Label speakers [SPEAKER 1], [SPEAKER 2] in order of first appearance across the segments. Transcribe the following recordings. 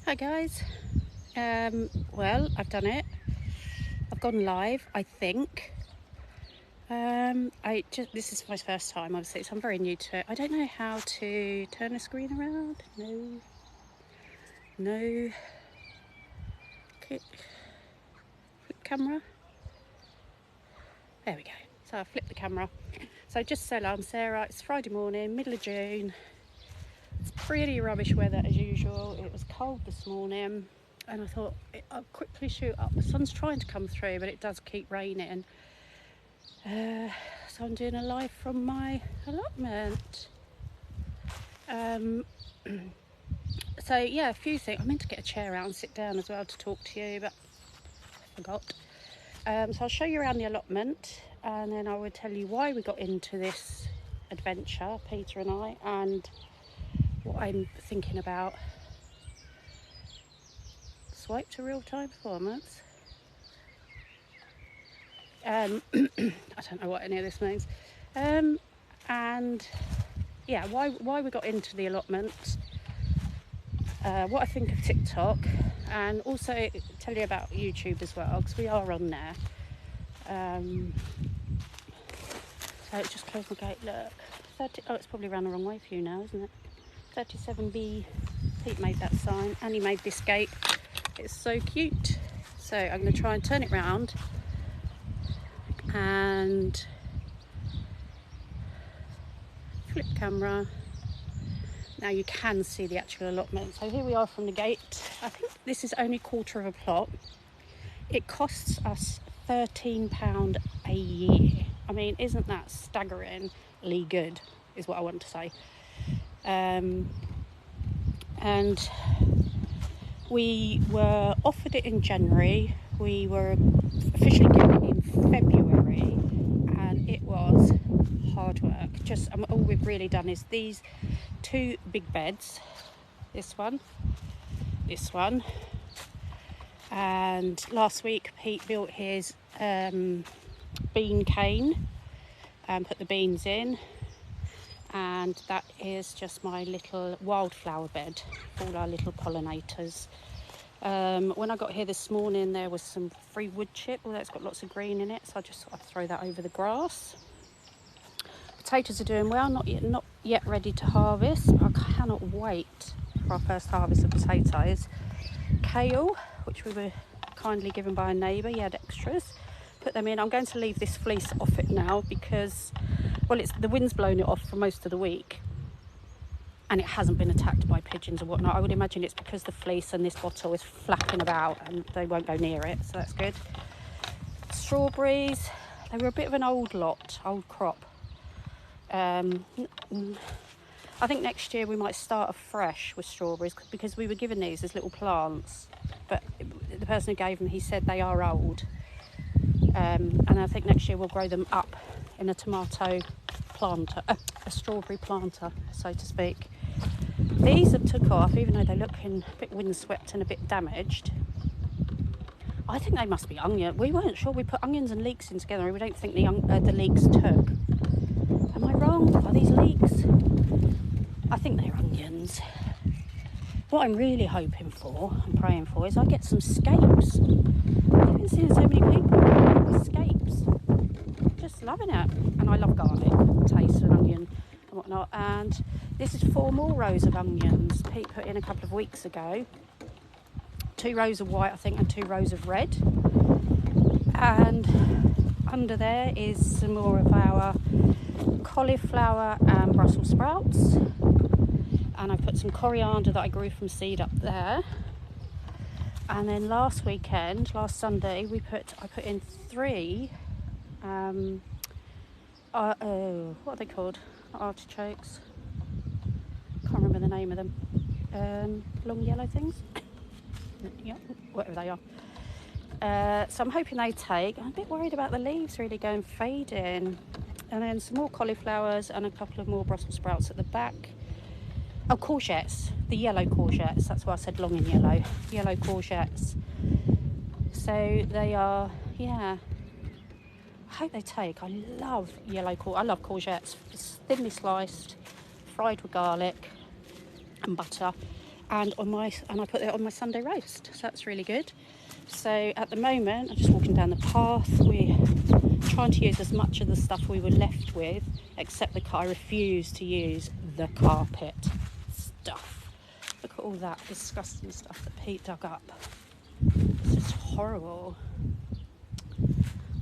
[SPEAKER 1] Hi guys. Well, I've done it. I've gone live, I think. This is my first time, obviously, so I'm very new to it. I don't know how to turn the screen around. No. Flip camera. There we go. So I flipped the camera. So just so I'm Sarah. It's Friday morning, middle of June. It's pretty rubbish weather as usual. It was cold this morning, and I thought I'll quickly shoot up. The sun's trying to come through, but it does keep raining. So I'm doing a live from my allotment. So yeah, a few things. I meant to get a chair out and sit down as well to talk to you, but I forgot. So I'll show you around the allotment, and then I will tell you why we got into this adventure, Peter and I, and what I'm thinking about. Swipe to real-time performance. I don't know what any of this means. And yeah, why we got into the allotment, what I think of TikTok, and also tell you about YouTube as well, because we are on there. So just close my gate, look. It's probably ran the wrong way for you now, isn't it? 37B. Pete made that sign, and he made this gate. It's so cute. So I'm going to try and turn it round and flip camera. Now you can see the actual allotment. So here we are from the gate. I think this is only quarter of a plot. It costs us £13 a year. I mean, isn't that staggeringly good, is what I want to say. And we were offered it in January. We were officially given it in February, and it was hard work. All we've really done is these two big beds, this one, and last week Pete built his bean cane and put the beans in, and that is just my little wildflower bed for all our little pollinators. When I got here this morning, there was some free wood chip, although it's got lots of green in it, so I just thought I'd throw that over the grass. Potatoes are doing well, not yet ready to harvest. I cannot wait for our first harvest of potatoes. Kale, which we were kindly given by a neighbour, he had extras, put them in. I'm going to leave this fleece off it now because, well, the wind's blown it off for most of the week, and it hasn't been attacked by pigeons or whatnot. I would imagine it's because the fleece and this bottle is flapping about and they won't go near it, so that's good. Strawberries, they were a bit of an old crop. I think next year we might start afresh with strawberries, because we were given these as little plants, but the person who gave them, he said they are old. And I think next year we'll grow them up in a tomato planter, a strawberry planter, so to speak. These have took off, even though they're looking a bit windswept and a bit damaged. I think they must be onion. We weren't sure. We put onions and leeks in together, and we don't think the leeks took. Am I wrong? Are these leeks? I think they're onions. What I'm really hoping for and praying for is I get some scapes. I've been seeing so many people with scapes. Just loving it. And I love garlic, taste and onion and whatnot. And this is 4 more rows of onions Pete put in a couple of weeks ago. 2 rows of white, I think, and 2 rows of red. And under there is some more of our cauliflower and Brussels sprouts. And I put some coriander that I grew from seed up there. And then last Sunday, I put in 3 what are they called? Artichokes. Can't remember the name of them. Long yellow things. Yeah, whatever they are. So I'm hoping they take. I'm a bit worried about the leaves really going fading. And then some more cauliflowers and a couple of more Brussels sprouts at the back. Oh, courgettes, the yellow courgettes. That's why I said long and yellow courgettes. So they are, yeah. I hope they take. I love courgettes. It's thinly sliced, fried with garlic and butter. and I put it on my Sunday roast, so that's really good. So at the moment I'm just walking down the path. We're trying to use as much of the stuff we were left with, except I refuse to use the carpet stuff. Look at all that disgusting stuff that Pete dug up. It's just horrible.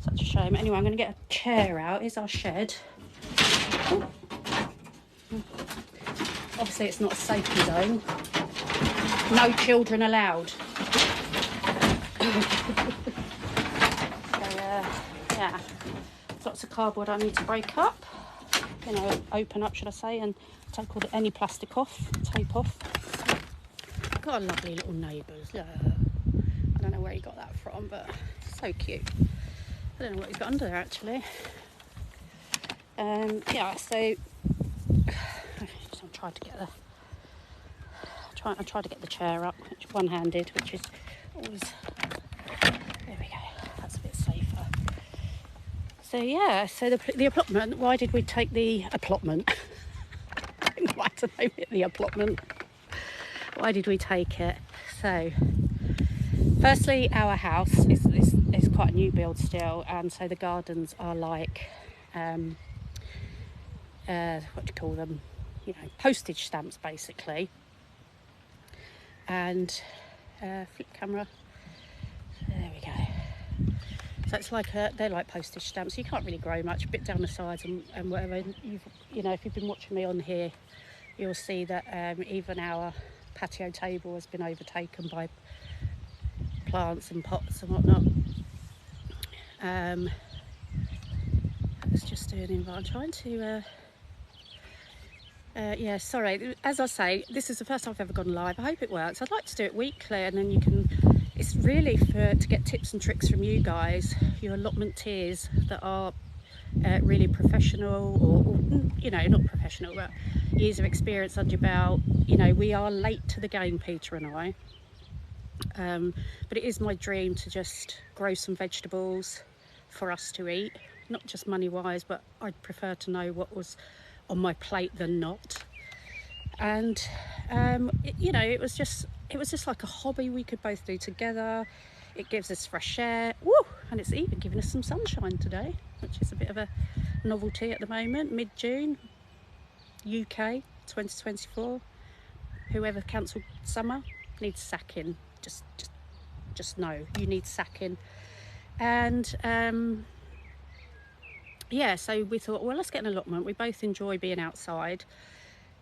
[SPEAKER 1] Such a shame. Anyway, I'm going to get a chair out. Here's our shed. Obviously it's not a safety zone. No children allowed. So yeah, there's lots of cardboard I need to break up, open up should I say, and take any plastic off, tape off. Got a lovely little neighbours. I don't know where he got that from, but so cute. I don't know what he's got under there actually. Yeah, so I tried to get the chair up, one-handed, which is always, there we go, that's a bit safer. So yeah, so the allotment, why did we take the allotment? I don't know why to name it the allotment. Why did we take it? So firstly, our house is quite a new build still, and so the gardens are like what do you call them, postage stamps basically. And flip camera, there we go. So it's like they're like postage stamps. You can't really grow much, a bit down the sides and whatever. If you've been watching me on here, you'll see that even our patio table has been overtaken by plants and pots and whatnot. Let's just do an invite. I'm trying to yeah, sorry, as I say, this is the first time I've ever gone live. I hope it works. I'd like to do it weekly, and then it's really to get tips and tricks from you guys, your allotmenteers that are really professional, or not professional, but years of experience under your belt. We are late to the game, Peter and I, but it is my dream to just grow some vegetables for us to eat, not just money wise, but I'd prefer to know what was on my plate than not. And it was just like a hobby we could both do together. It gives us fresh air. Woo! And it's even given us some sunshine today, which is a bit of a novelty at the moment. Mid-June, UK 2024. Whoever cancelled summer needs sacking. Just know you need sacking. And yeah, so we thought, well, let's get an allotment. We both enjoy being outside.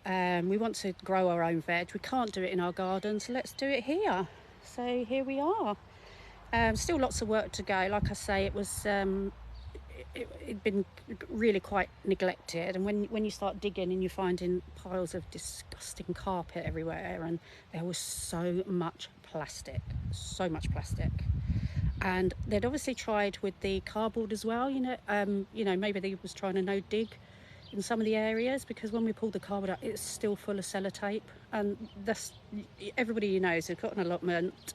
[SPEAKER 1] We want to grow our own veg. We can't do it in our garden, so let's do it here. So here we are. Still lots of work to go. Like I say, it was it'd been really quite neglected, and when you start digging and you're finding piles of disgusting carpet everywhere, and there was so much plastic. And they'd obviously tried with the cardboard as well, maybe they was trying to no dig in some of the areas, because when we pulled the cardboard out, it's still full of sellotape. And that's, everybody knows who's got an allotment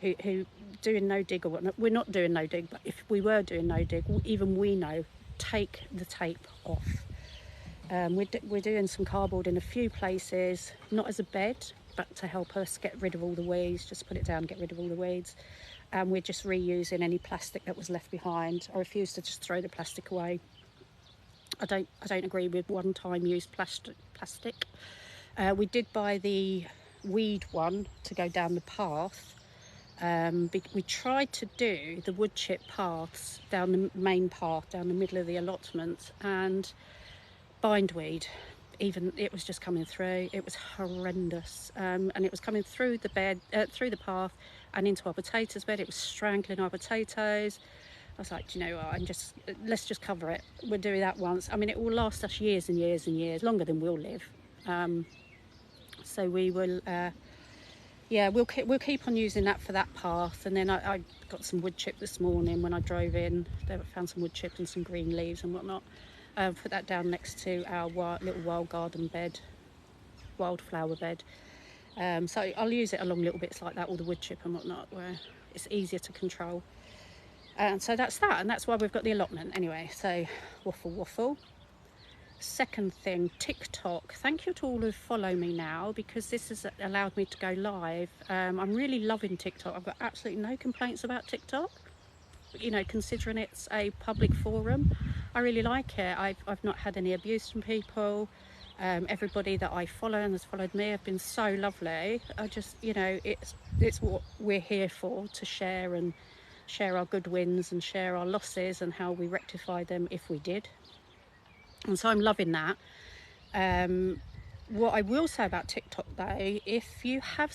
[SPEAKER 1] who doing no dig or whatnot. We're not doing no dig, but if we were doing no dig, even we know, take the tape off. We're doing some cardboard in a few places, not as a bed, but to help us get rid of all the weeds. Just put it down, get rid of all the weeds. And we're just reusing any plastic that was left behind. I refuse to just throw the plastic away. I don't agree with one-time use plastic. We did buy the weed one to go down the path. We tried to do the wood chip paths down the main path, down the middle of the allotment, and bindweed. Even it was just coming through. It was horrendous, and it was coming through the bed, through the path, and into our potatoes bed. It was strangling our potatoes. I was like, do you know what? Let's just cover it. We'll do that once. I mean, it will last us years and years and years, longer than we'll live. So we will, we'll keep on using that for that path. And then I got some wood chip this morning when I drove in. I found some wood chip and some green leaves and whatnot. Put that down next to our little wild garden bed, wildflower bed. So I'll use it along little bits like that, all the wood chip and whatnot, where it's easier to control. And so that's that, and that's why we've got the allotment anyway. So waffle. Second thing, TikTok. Thank you to all who follow me now, because this has allowed me to go live. I'm really loving TikTok. I've got absolutely no complaints about TikTok. You know, considering it's a public forum, I really like it. I've not had any abuse from people. Everybody that I follow and has followed me have been so lovely. I just, you know, it's what we're here for, to share our good wins and share our losses and how we rectify them if we did. And so I'm loving that. What I will say about TikTok though, if you have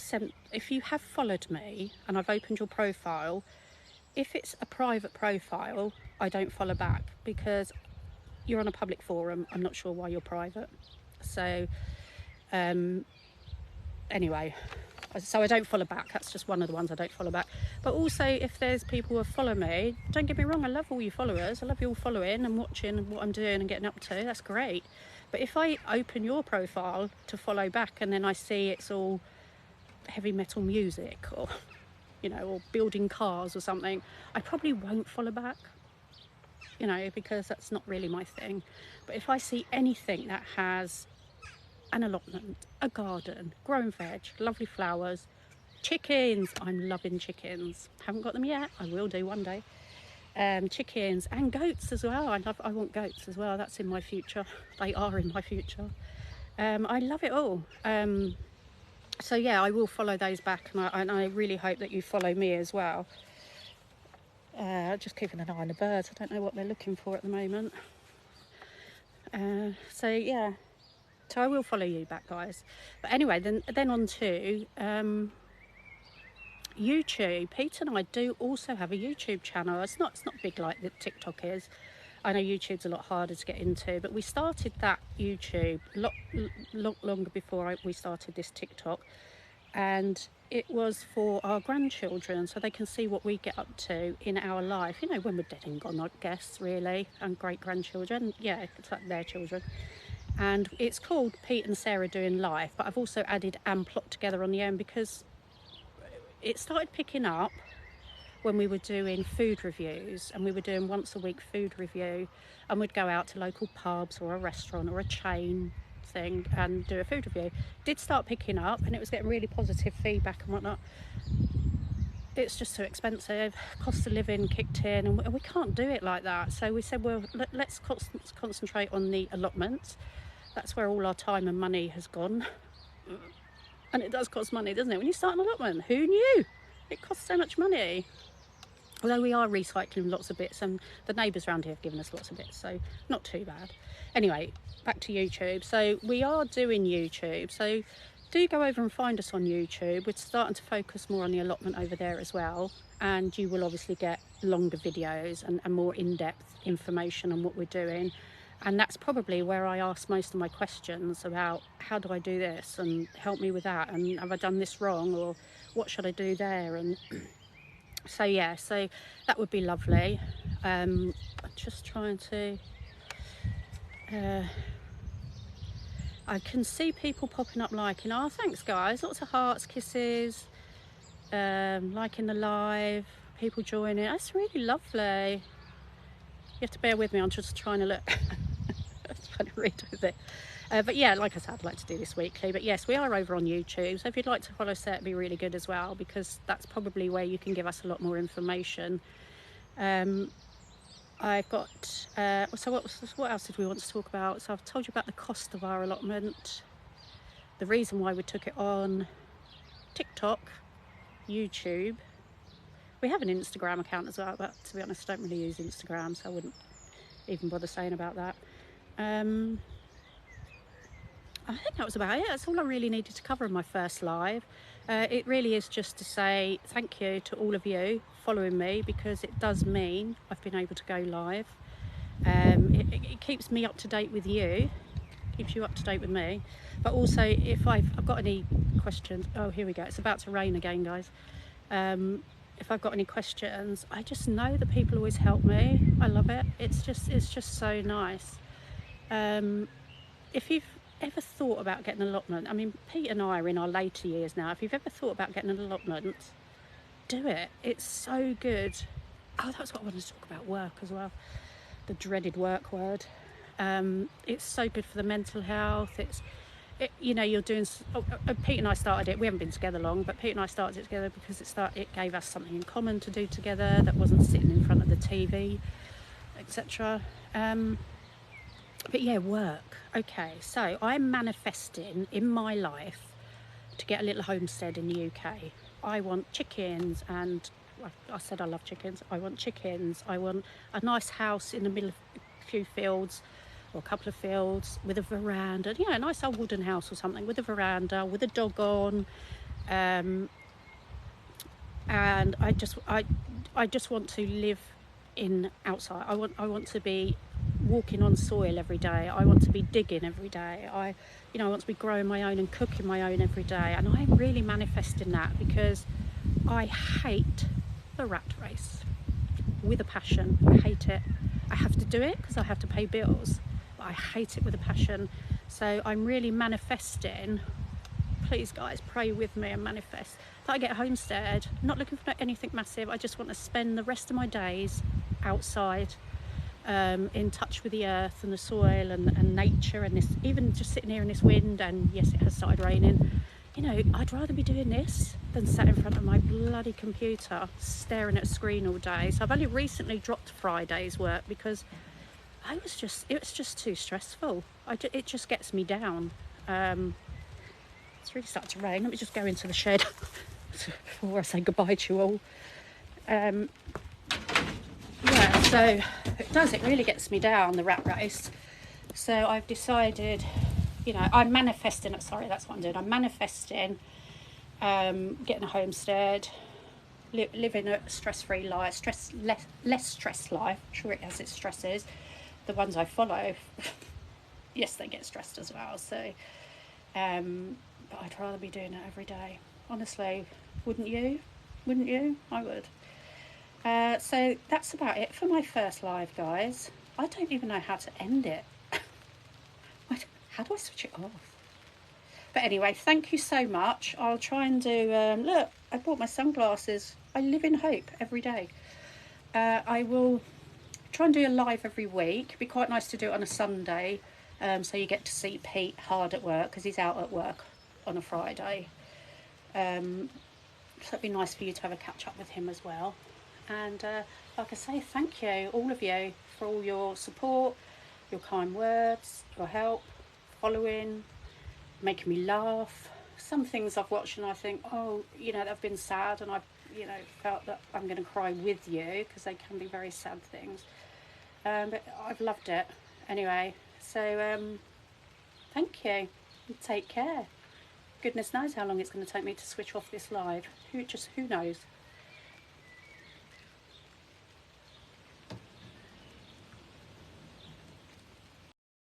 [SPEAKER 1] followed me and I've opened your profile, if it's a private profile, I don't follow back, because you're on a public forum. I'm not sure why you're private. So anyway, so I don't follow back. That's just one of the ones I don't follow back. But also, if there's people who follow me, don't get me wrong, I love all you followers. I love you all following and watching what I'm doing and getting up to. That's great. But if I open your profile to follow back and then I see it's all heavy metal music, or, you know, or building cars or something, I probably won't follow back, you know, because that's not really my thing. But if I see anything that has an allotment, a garden, growing veg, lovely flowers, chickens, I'm loving chickens. Haven't got them yet, I will do one day. Chickens and goats as well. I want goats as well. That's in my future. They are in my future. I love it all. So yeah, I will follow those back, and I really hope that you follow me as well. Just keeping an eye on the birds. I don't know what they're looking for at the moment. So yeah, so I will follow you back, guys. But anyway, then on to YouTube. Peter and I do also have a YouTube channel. It's not big like the TikTok is. I know YouTube's a lot harder to get into, but we started that YouTube a lot longer before we started this TikTok, and it was for our grandchildren, so they can see what we get up to in our life, you know, when we're dead and gone, I guess, really, and great grandchildren. Yeah, it's like their children. And it's called Pete and Sarah Doing Life, but I've also added and Plot Together on the end, because it started picking up when we were doing food reviews, and we were doing once a week food review, and we'd go out to local pubs or a restaurant or a chain thing and do a food review. It did start picking up, and it was getting really positive feedback and whatnot. It's just too expensive. Cost of living kicked in, and we can't do it like that. So we said, well, let's concentrate on the allotments. That's where all our time and money has gone. And it does cost money, doesn't it? When you start an allotment, who knew? It costs so much money. Although we are recycling lots of bits, and the neighbours around here have given us lots of bits, so not too bad. Anyway, back to YouTube. So we are doing YouTube, so do go over and find us on YouTube. We're starting to focus more on the allotment over there as well, and you will obviously get longer videos and more in-depth information on what we're doing. And that's probably where I ask most of my questions about how do I do this, and help me with that, and have I done this wrong, or what should I do there. And so yeah, so that would be lovely. I'm just trying to I can see people popping up liking. Oh, thanks guys, lots of hearts, kisses, liking the live, people joining. That's really lovely. You have to bear with me, I'm just trying to look. I'm trying to read with it. But yeah, like I said, I'd like to do this weekly. But yes, we are over on YouTube, so if you'd like to follow us, that'd be really good as well, because that's probably where you can give us a lot more information. I've got, so what else did we want to talk about? So I've told you about the cost of our allotment, the reason why we took it on TikTok, YouTube. We have an Instagram account as well, but to be honest, I don't really use Instagram, so I wouldn't even bother saying about that. I think that was about it. That's all I really needed to cover in my first live. It really is just to say thank you to all of you following me, because it does mean I've been able to go live. It keeps me up to date with you, keeps you up to date with me. But also, if I've got any questions, oh here we go, it's about to rain again, guys. If I've got any questions, I just know that people always help me. I love it. It's just so nice. If you've ever thought about getting an allotment, I mean, Pete and I are in our later years now. If you've ever thought about getting an allotment, do it. It's so good. Oh, that's what I wanted to talk about, work as well. The dreaded work word. It's so good for the mental health. You know, you're doing. Pete and I started it. We haven't been together long, but Pete and I started it together because it gave us something in common to do together that wasn't sitting in front of the TV, etc. But yeah, work. Okay, so I'm manifesting in my life to get a little homestead in the UK. I want chickens, and I said I love chickens. I want chickens. I want a nice house in the middle of a few fields, or a couple of fields, with a veranda. You know, a nice old wooden house or something with a veranda, with a dog on. And I just want to live in outside. I want to be walking on soil every day. I want to be digging every day. I want to be growing my own and cooking my own every day. And I'm really manifesting that because I hate the rat race with a passion. I hate it. I have to do it because I have to pay bills, but I hate it with a passion. So I'm really manifesting. Please guys, pray with me and manifest that I get a homestead. Not looking for anything massive. I just want to spend the rest of my days outside, in touch with the earth and the soil and nature, and this, even just sitting here in this wind, and yes, it has started raining. You know, I'd rather be doing this than sat in front of my bloody computer staring at a screen all day. So I've only recently dropped Friday's work because it was just too stressful. It just gets me down. It's really starting to rain. Let me just go into the shed before I say goodbye to you all. Yeah, so it really gets me down, the rat race. So I've decided, you know, I'm manifesting it. Sorry, that's what I'm doing. I'm manifesting getting a homestead, living a stress-free life, less stress life. I'm sure it has its stresses. The ones I follow, yes, they get stressed as well. So, but I'd rather be doing it every day. Honestly, wouldn't you? Wouldn't you? I would. So that's about it for my first live, guys. I don't even know how to end it. How do I switch it off? But anyway, thank you so much. I'll try and do, look, I bought my sunglasses. I live in hope every day. I will try and do a live every week. It'd be quite nice to do it on a Sunday, so you get to see Pete hard at work because he's out at work on a Friday. So it'd be nice for you to have a catch up with him as well. And like I say, thank you, all of you, for all your support, your kind words, your help, following, making me laugh. Some things I've watched and I think, oh, you know, they've been sad, and I've, you know, felt that I'm going to cry with you because they can be very sad things. But I've loved it anyway. So thank you. Take care. Goodness knows how long it's going to take me to switch off this live. Who knows?